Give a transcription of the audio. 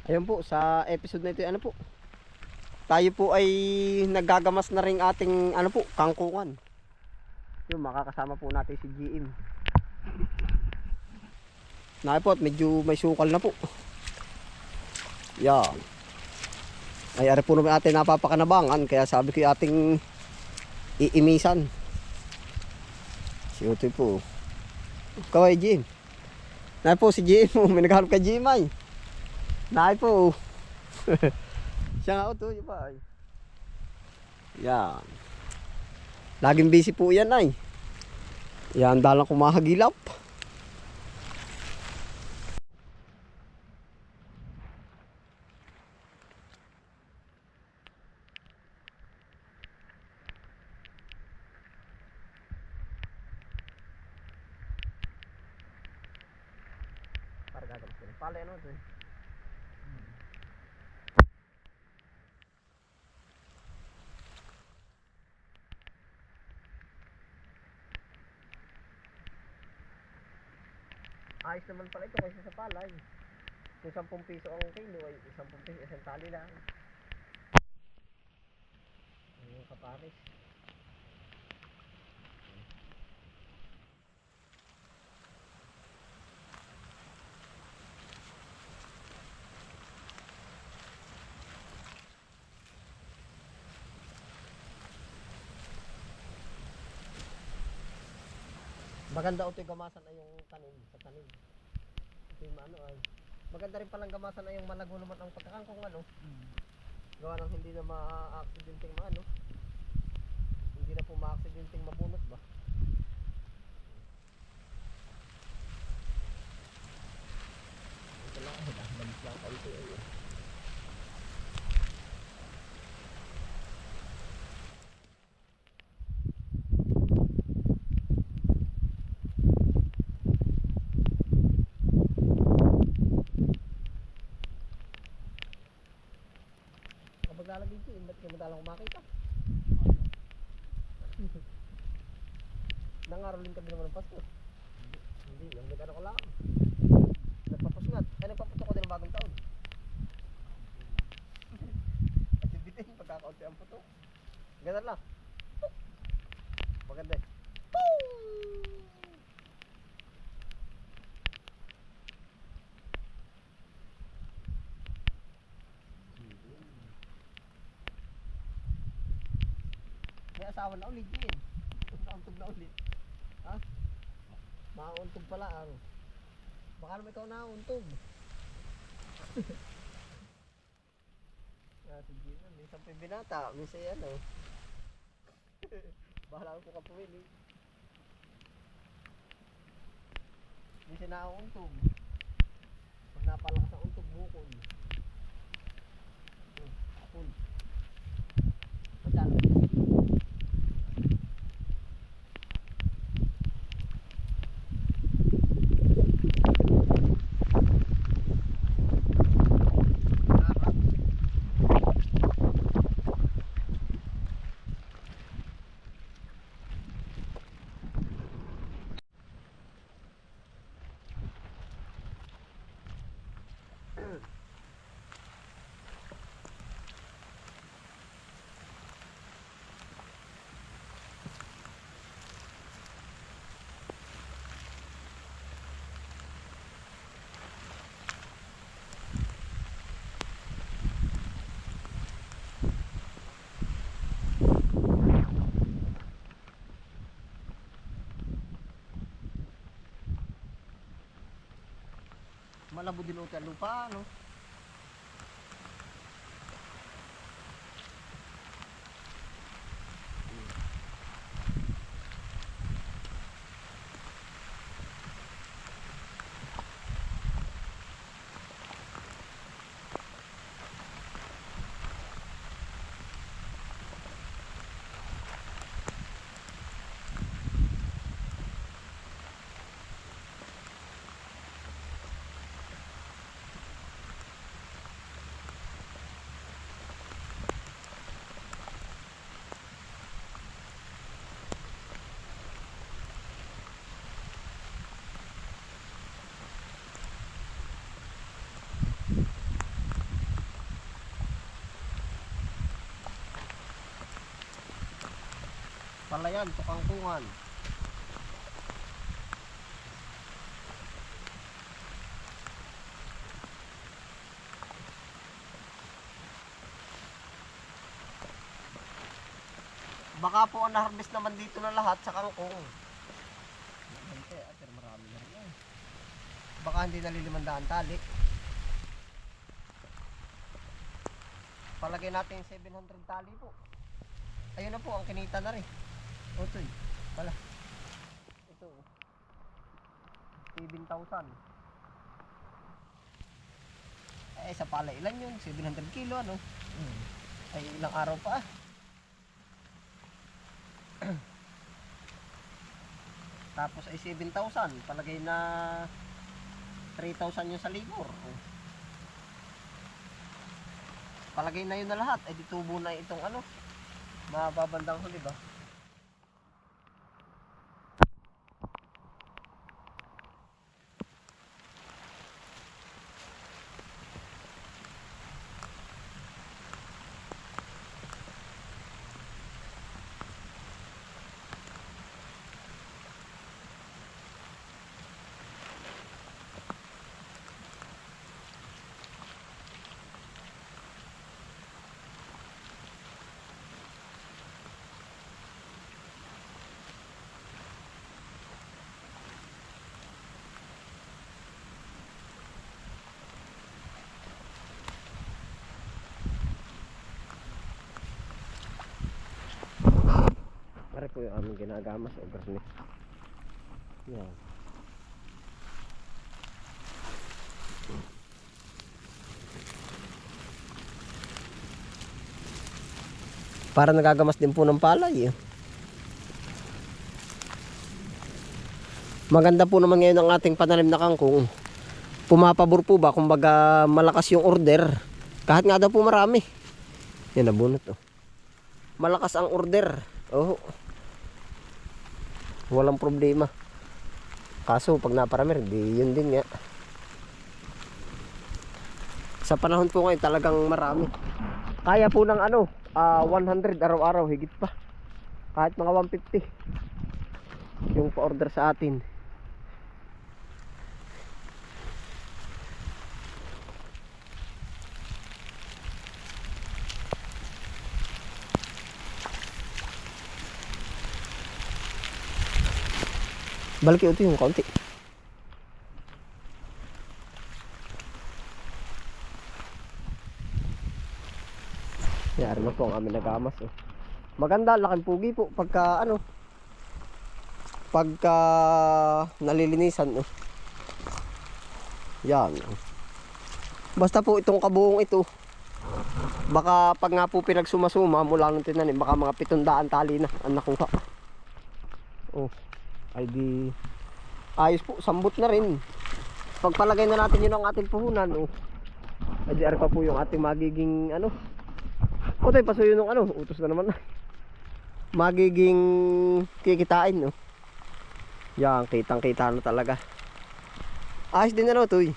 Ayun po, sa episode na ito, ano po, tayo po ay naggagamas na rin ating ano po, kangkungan. Yung makakasama po natin si GM. Nakay po, medyo may sukal na po. Yan. Ay, ari po naman atin napapakanabangan, kaya sabi ko yung ating iimisan. Si Utoy po. Kaway GM. Nakay po si GM mo, may naghanap kay GM ay. Nakay po. Siya nga Utoy pa ay. Yan. Laging busy po yan ay. Yan, dalang kumahagilap. Para gagawin ko ng pala ano ito eh. Ayos naman pala ito kaysa sa palay. Kung 10 piso ang kilo ay 10 piso isang tali lang. Ayun kapares. Maganda ito yung gamasan ay yung tanim sa tanim. Ito yung ano ay. Maganda rin palang gamasan ay yung malago naman ang pagkakangkong ano. Gawa ng hindi na ma-accidenting maano. Hindi na po ma-accidenting mabunot ba. Ito lang ay dapat lang pa ito ay. Kapag lalagay ito, ba't kayo madalang kumakita? Nangarolin kami naman ng Pasko. Hindi, yung nag-ano ko lang. Nagpapusngat. Ay, nagpaputok ko din ng bagong taon. At bibitin, pagkakaunti ang putok. Ganun lang. Maganda eh. May asawa na ulit yun. Nauntog na ulit. Ha? Mauntog pala ano. Baka naman ikaw nauntog. Sige na, minsan pa yung binata, minsan yan oh. Bahala ko kapuwin eh. Minsan nauntog. Pag napalakas ang untog, bukol. Apol. Madalo. Malabo din ulit ang lupa, no? Palayan to kangkungan. Baka po ang na-harvest naman dito na lahat sa kangkong. Pero marami na rin yan. Baka hindi nalilimandaan tali. Palagay natin 700 tali po. Ayun na po ang kinita na rin. Otoy, pala. Ito. 7,000. Sa pala ilan yun? 700 kilo ano? Ay ilang araw pa ah. Tapos ay 7,000. Palagay na 3,000 yung sa ligor. Palagay na yun na lahat. Ay ditubo na itong ano. Mababandang huli ba? Pare po yung aming ginagamas o garni. Yan. Para nagagamas din po ng palay eh. Maganda po naman ngayon ang ating pananim na kangkong. Pumapabor po ba? Kumbaga malakas yung order. Kahit nga daw po marami. Yan nabunot oh. Malakas ang order. Oh. Walang problema. Kaso pag naparami, di yun din nga. Sa panahon po ngayon talagang marami. Kaya po ng ano, 100 araw-araw higit pa. Kahit mga 150 yung pa-order sa atin. Balik ito yung kaunti. Yari na po ang aming nagamas oh. Maganda, laking pugi po pagka ano, pagka nalilinisan oh. Yan. Basta po itong kabuong ito, baka pag nga po pinagsumasuma mula nung tinanim, baka mga 700 tali na ang nakuha. Oh, ay di ayos po, sambot na rin. Pagpalagay na natin yun ang ating puhunan oh. Ay di ari pa po yung ating magiging ano. O tayo pasuyo nung ano, utos na naman na. Magiging kikitain no. Yan, kitang kita na talaga. Ayos din na no, Toy.